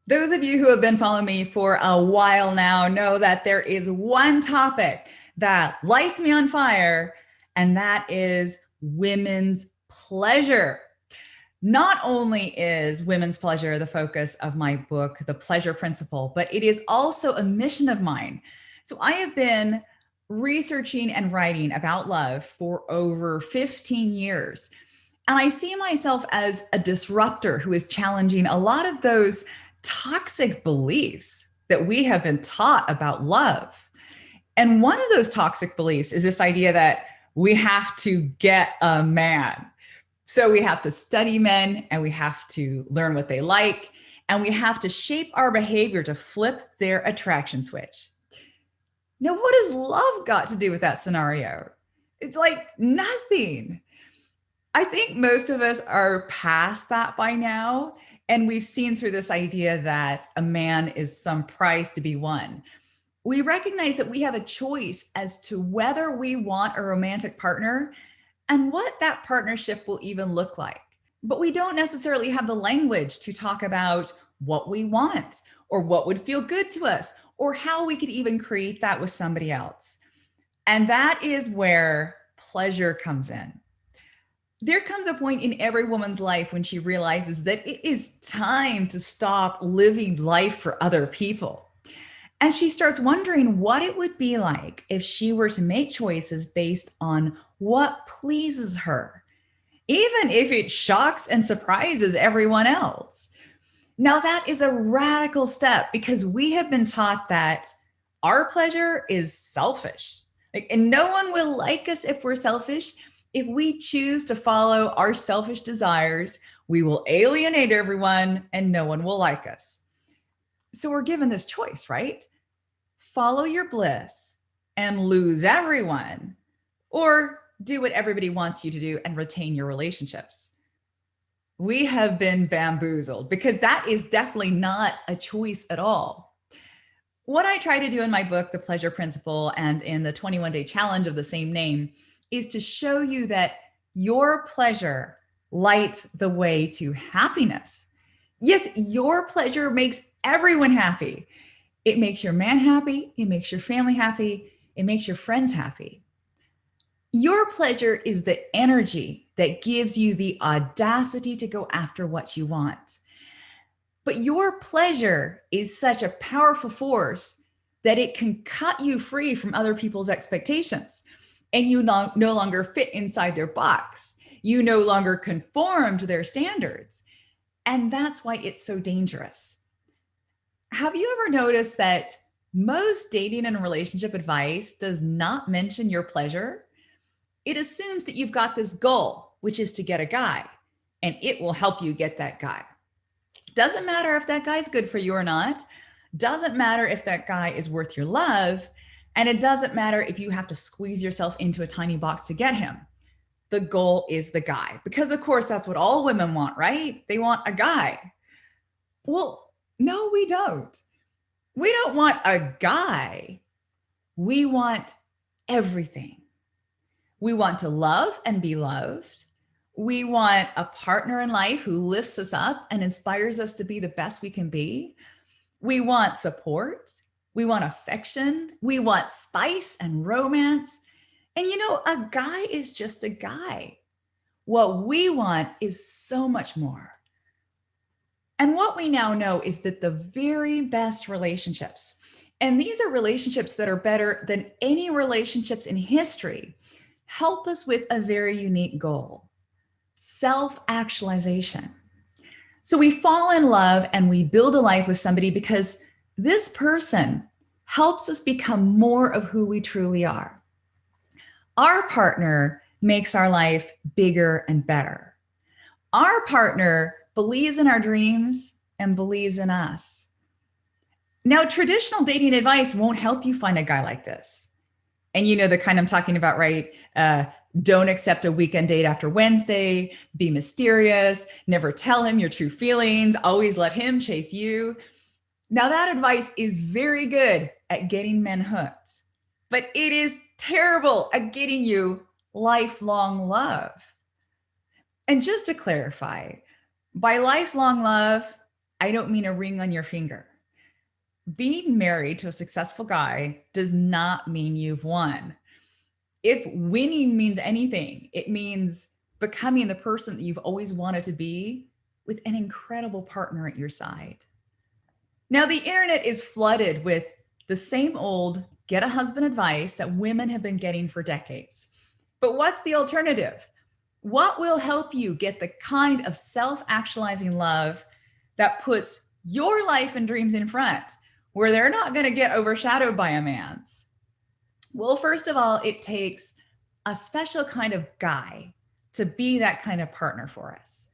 Those of you who have been following me for a while now know that there is one topic that lights me on fire, and that is women's pleasure. Not only is women's pleasure the focus of my book, The Pleasure Principle, but it is also a mission of mine. So I have been researching and writing about love for over 15 years. And I see myself as a disruptor who is challenging a lot of those toxic beliefs that we have been taught about love. And one of those toxic beliefs is this idea that we have to get a man. So we have to study men and we have to learn what they like, and we have to shape our behavior to flip their attraction switch. Now, what has love got to do with that scenario? It's like nothing. I think most of us are past that by now. And we've seen through this idea that a man is some prize to be won. We recognize that we have a choice as to whether we want a romantic partner and what that partnership will even look like. But we don't necessarily have the language to talk about what we want or what would feel good to us or how we could even create that with somebody else. And that is where pleasure comes in. There comes a point in every woman's life when she realizes that it is time to stop living life for other people. And she starts wondering what it would be like if she were to make choices based on what pleases her, even if it shocks and surprises everyone else. Now, that is a radical step because we have been taught that our pleasure is selfish. And no one will like us if we're selfish. If we choose to follow our selfish desires, we will alienate everyone and no one will like us. So we're given this choice, right? Follow your bliss and lose everyone, or do what everybody wants you to do and retain your relationships. We have been bamboozled because that is definitely not a choice at all. What I try to do in my book, The Pleasure Principle, and in the 21-day challenge of the same name, is to show you that your pleasure lights the way to happiness. Yes, your pleasure makes everyone happy. It makes your man happy. It makes your family happy. It makes your friends happy. Your pleasure is the energy that gives you the audacity to go after what you want. But your pleasure is such a powerful force that it can cut you free from other people's expectations. And you no longer fit inside their box. You no longer conform to their standards. And that's why it's so dangerous. Have you ever noticed that most dating and relationship advice does not mention your pleasure? It assumes that you've got this goal, which is to get a guy, and it will help you get that guy. Doesn't matter if that guy's good for you or not. Doesn't matter if that guy is worth your love. And it doesn't matter if you have to squeeze yourself into a tiny box to get him. The goal is the guy, because of course that's what all women want, right? They want a guy. Well, no, we don't. We don't want a guy. We want everything. We want to love and be loved. We want a partner in life who lifts us up and inspires us to be the best we can be. We want support. We want affection. We want spice and romance. And a guy is just a guy. What we want is so much more. And what we now know is that the very best relationships, and these are relationships that are better than any relationships in history, help us with a very unique goal: self-actualization. So we fall in love and we build a life with somebody because this person helps us become more of who we truly are. Our partner makes our life bigger and better. Our partner believes in our dreams and believes in us. Now, traditional dating advice won't help you find a guy like this. And you know the kind I'm talking about, right? Don't accept a weekend date after Wednesday, be mysterious, never tell him your true feelings, always let him chase you. Now, that advice is very good at getting men hooked, but it is terrible at getting you lifelong love. And just to clarify, by lifelong love, I don't mean a ring on your finger. Being married to a successful guy does not mean you've won. If winning means anything, it means becoming the person that you've always wanted to be with an incredible partner at your side. Now, the internet is flooded with the same old get a husband advice that women have been getting for decades. But what's the alternative? What will help you get the kind of self-actualizing love that puts your life and dreams in front, where they're not going to get overshadowed by a man's? Well, first of all, it takes a special kind of guy to be that kind of partner for us.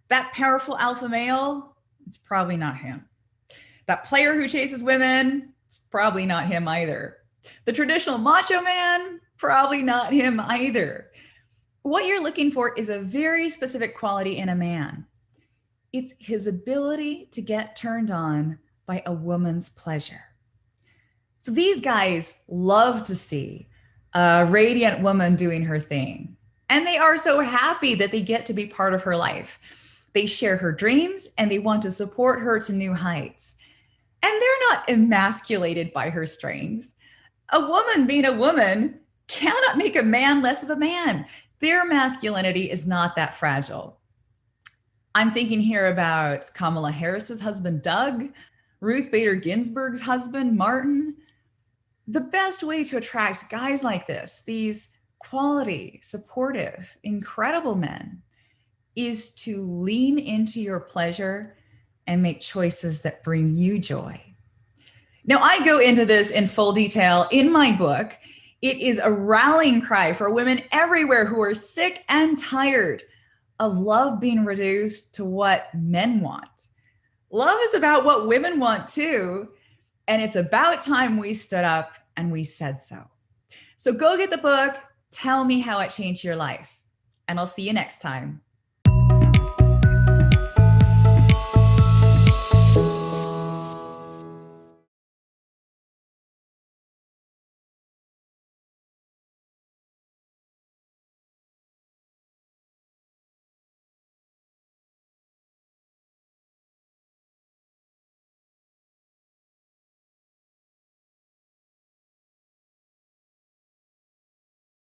That powerful alpha male, it's probably not him. That player who chases women, it's probably not him either. The traditional macho man, probably not him either. What you're looking for is a very specific quality in a man. It's his ability to get turned on by a woman's pleasure. So these guys love to see a radiant woman doing her thing. And they are so happy that they get to be part of her life. They share her dreams and they want to support her to new heights. And they're not emasculated by her strength. A woman being a woman cannot make a man less of a man. Their masculinity is not that fragile. I'm thinking here about Kamala Harris's husband, Doug, Ruth Bader Ginsburg's husband, Martin. The best way to attract guys like this, these quality, supportive, incredible men, is to lean into your pleasure and make choices that bring you joy. Now, I go into this in full detail in my book. It is a rallying cry for women everywhere who are sick and tired of love being reduced to what men want. Love is about what women want too. And it's about time we stood up and we said so. So go get the book. Tell me how it changed your life. And I'll see you next time.